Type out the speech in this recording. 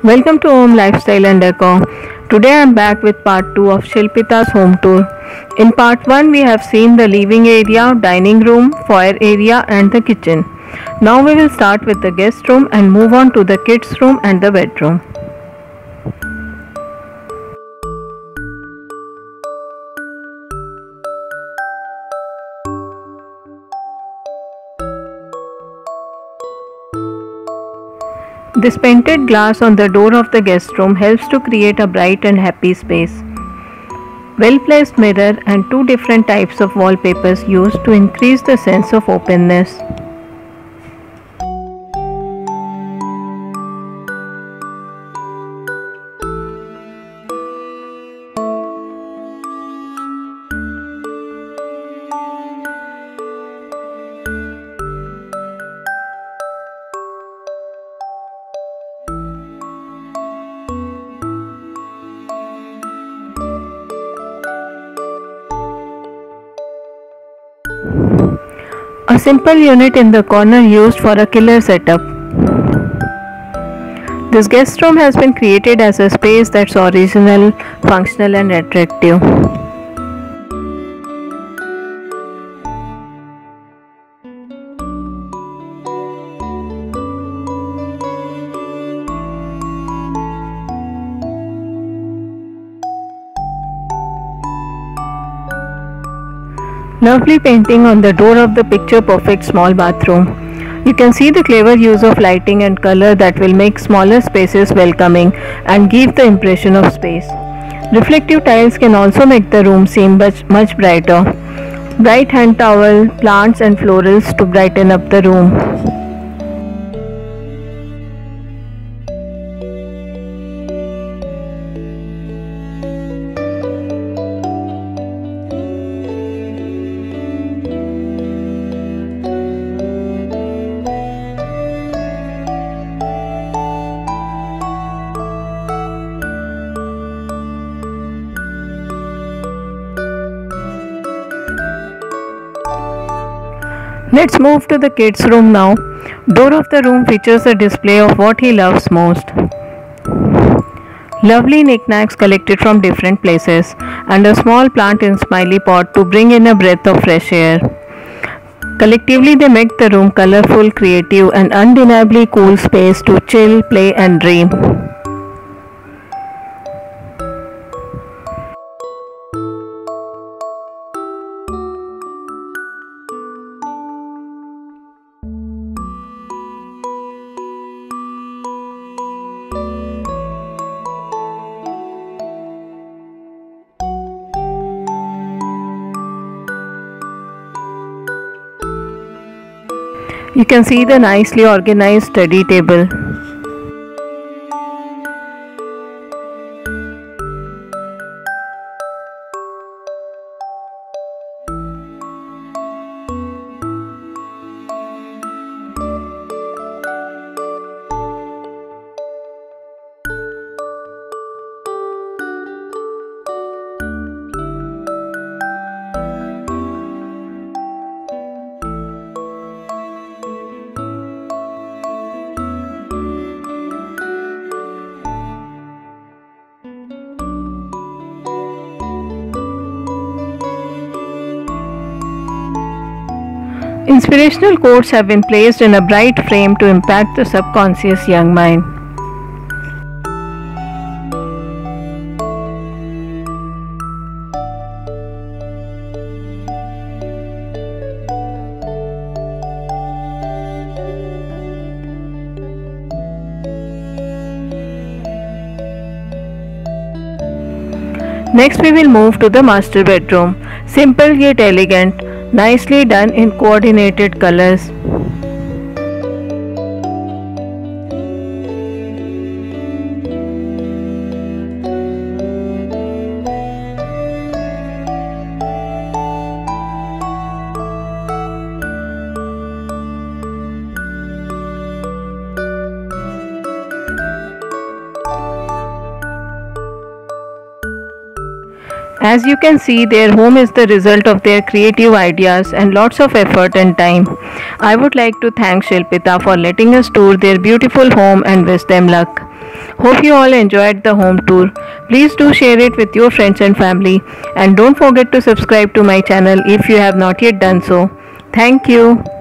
Welcome to Home Lifestyle and Decor. Today I am back with part 2 of Shilpita's home tour. In part 1 we have seen the living area, dining room, foyer area and the kitchen. Now we will start with the guest room and move on to the kids room and the bedroom. This painted glass on the door of the guest room helps to create a bright and happy space. Well-placed mirror and two different types of wallpapers used to increase the sense of openness. A simple unit in the corner used for a killer setup. This guest room has been created as a space that's original, functional and attractive. Lovely painting on the door of the picture perfect small bathroom. You can see the clever use of lighting and color that will make smaller spaces welcoming and give the impression of space. Reflective tiles can also make the room seem much brighter. Bright hand towel, plants and florals to brighten up the room. Let's move to the kids' room now. Door of the room features a display of what he loves most. Lovely knickknacks collected from different places and a small plant in smiley pot to bring in a breath of fresh air. Collectively they make the room colorful, creative and undeniably cool space to chill, play and dream. You can see the nicely organized study table. Inspirational quotes have been placed in a bright frame to impact the subconscious young mind. Next we will move to the master bedroom. Simple yet elegant. Nicely done in coordinated colors. As you can see, their home is the result of their creative ideas and lots of effort and time. I would like to thank Shilpita for letting us tour their beautiful home and wish them luck. Hope you all enjoyed the home tour. Please do share it with your friends and family, and don't forget to subscribe to my channel if you have not yet done so. Thank you.